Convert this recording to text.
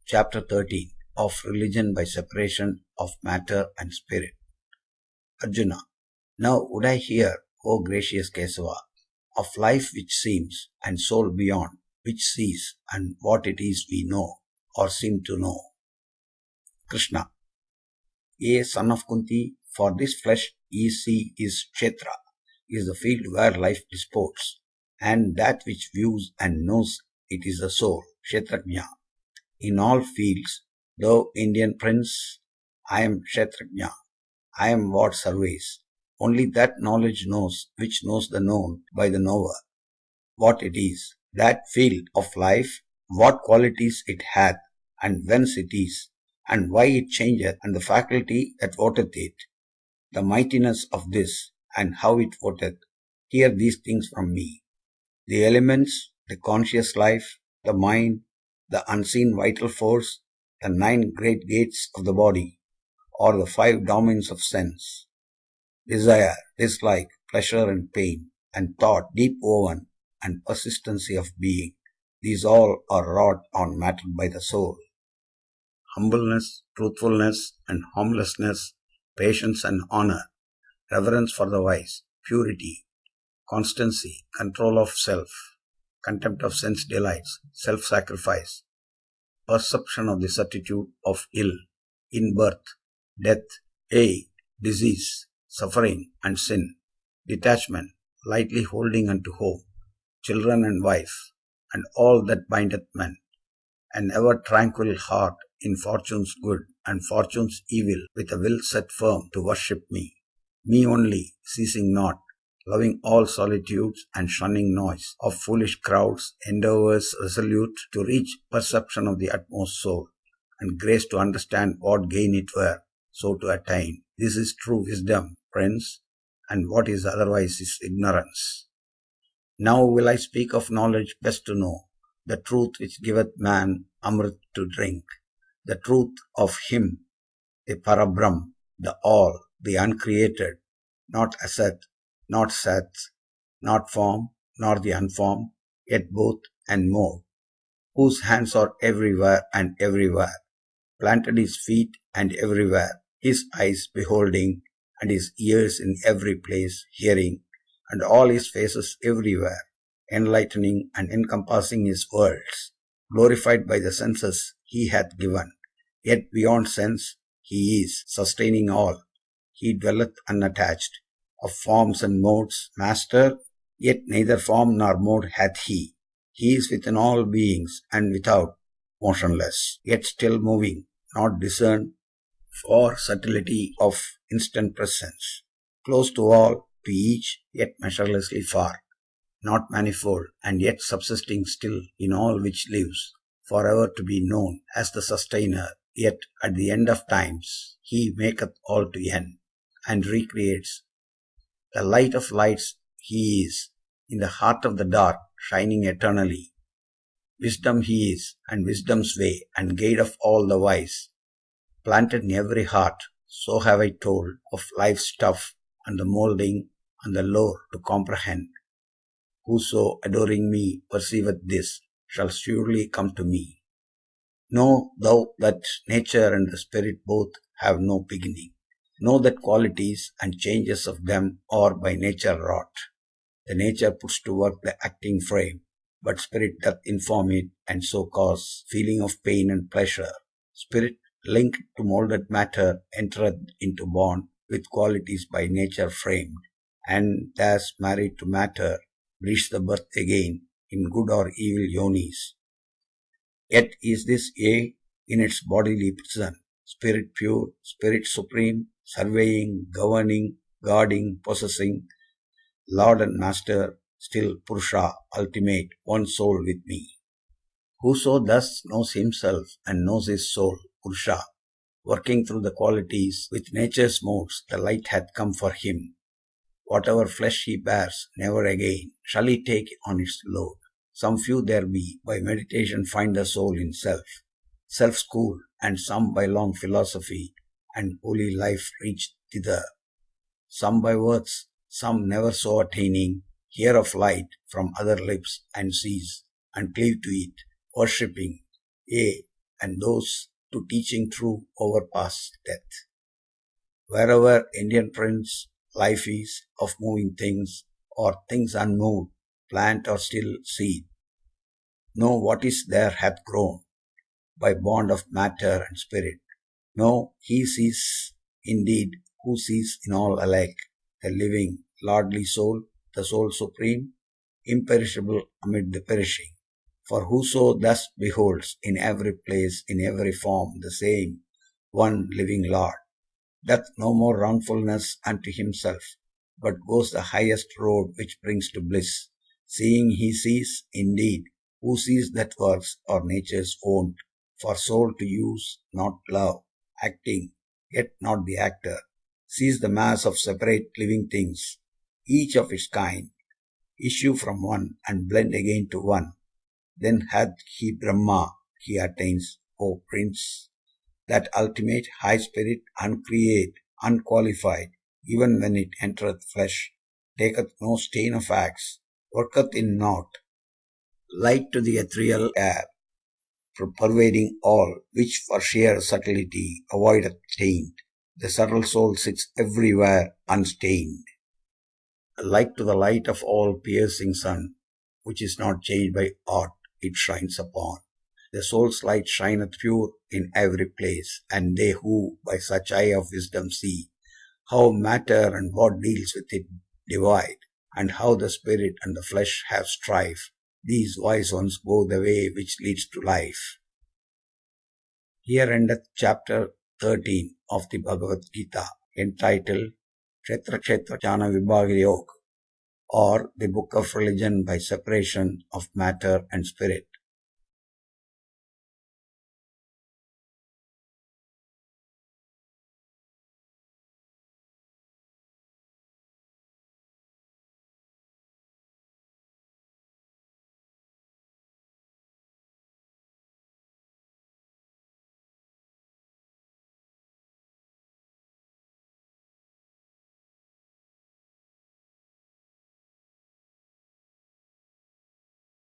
Chapter 13 of Religion by Separation of Matter and Spirit. Arjuna. Now would I hear, O gracious Kesava, of life which seems, and soul beyond, which sees, and what it is we know, or seem to know. Krishna. Yea, son of Kunti, for this flesh ye see is Kshetra, is the field where life disports, and that which views and knows it is the soul, Kshetrajna. In all fields, thou Indian prince, I am Kshetrajna. I am what surveys. Only that knowledge knows which knows the known by the knower. What it is, that field of life, what qualities it hath, and whence it is, and why it changeth, and the faculty that voteth it, the mightiness of this, and how it voteth. Hear these things from me. The elements, the conscious life, the mind, the unseen vital force, the 9 great gates of the body, or the 5 domains of sense, desire, dislike, pleasure and pain, and thought deep woven, and persistency of being, these all are wrought on matter by the soul. Humbleness, truthfulness, and harmlessness, patience and honor, reverence for the wise, purity, constancy, control of self, contempt of sense delights, self-sacrifice, perception of the certitude of ill, in birth, death, disease, suffering, and sin, detachment, lightly holding unto home, children and wife, and all that bindeth men, an ever tranquil heart in fortune's good and fortune's evil, with a will set firm to worship me only, ceasing not, loving all solitudes and shunning noise of foolish crowds, endeavors resolute to reach perception of the utmost soul, and grace to understand what gain it were, so to attain. This is true wisdom, prince, and what is otherwise is ignorance. Now will I speak of knowledge best to know, the truth which giveth man Amrit to drink, the truth of him, the Parabrahm, the All, the Uncreated, not Asat, not Sat, not form, nor the unformed, yet both and more, whose hands are everywhere and everywhere, planted his feet and everywhere, his eyes beholding, and his ears in every place hearing, and all his faces everywhere, enlightening and encompassing his worlds, glorified by the senses he hath given, yet beyond sense he is, sustaining all, he dwelleth unattached, of forms and modes, master, yet neither form nor mode hath he. He is within all beings, and without, motionless, yet still moving, not discerned for subtlety of instant presence, close to all, to each, yet measurelessly far, not manifold, and yet subsisting still in all which lives, forever to be known as the sustainer, yet at the end of times he maketh all to end, and recreates. The light of lights he is, in the heart of the dark, shining eternally. Wisdom he is, and wisdom's way, and guide of all the wise, planted in every heart. So have I told of life's stuff, and the moulding, and the lore to comprehend. Whoso, adoring me, perceiveth this, shall surely come to me. Know thou that nature and the spirit both have no beginning. Know that qualities and changes of them are by nature wrought. The nature puts to work the acting frame, but spirit doth inform it, and so cause feeling of pain and pleasure. Spirit, linked to moulded matter, entereth into bond with qualities by nature framed, and thus married to matter, breeds the birth again in good or evil yonis. Yet is this in its bodily prison, spirit pure, spirit supreme, surveying, governing, guarding, possessing, Lord and Master, still Purusha, ultimate, one soul with me. Whoso thus knows himself and knows his soul, Purusha, working through the qualities with nature's modes, the light hath come for him. Whatever flesh he bears, never again shall he take on its load. Some few there be, by meditation find the soul in self, self-schooled, and some by long philosophy and holy life reach thither. Some by words, some never so attaining, hear of light from other lips and cease, and cleave to it, worshipping, yea, and those to teaching true overpass death. Wherever Indian prince life is, of moving things, or things unmoved, plant or still seed, know what is there hath grown, by bond of matter and spirit. No, he sees indeed, who sees in all alike, the living, lordly soul, the soul supreme, imperishable amid the perishing. For whoso thus beholds in every place, in every form, the same one living Lord, doth no more wrongfulness unto himself, but goes the highest road which brings to bliss. Seeing he sees, indeed, who sees that works are nature's own, for soul to use, not love, acting, yet not the actor, sees the mass of separate living things, each of its kind, issue from one, and blend again to one. Then hath he Brahma, he attains, O Prince, that ultimate high spirit, uncreate, unqualified, even when it entereth flesh, taketh no stain of acts, worketh in naught, like to the ethereal air, pervading all, which for sheer subtlety avoideth taint. The subtle soul sits everywhere unstained, like to the light of all piercing sun, which is not changed by aught it shines upon. The soul's light shineth pure in every place, and they who by such eye of wisdom see how matter and what deals with it divide, and how the spirit and the flesh have strife, these wise ones go the way which leads to life. Here endeth chapter 13 of the Bhagavad Gita, entitled Kshetra Jnana Vibhaga Yoga, or the Book of Religion by Separation of Matter and Spirit.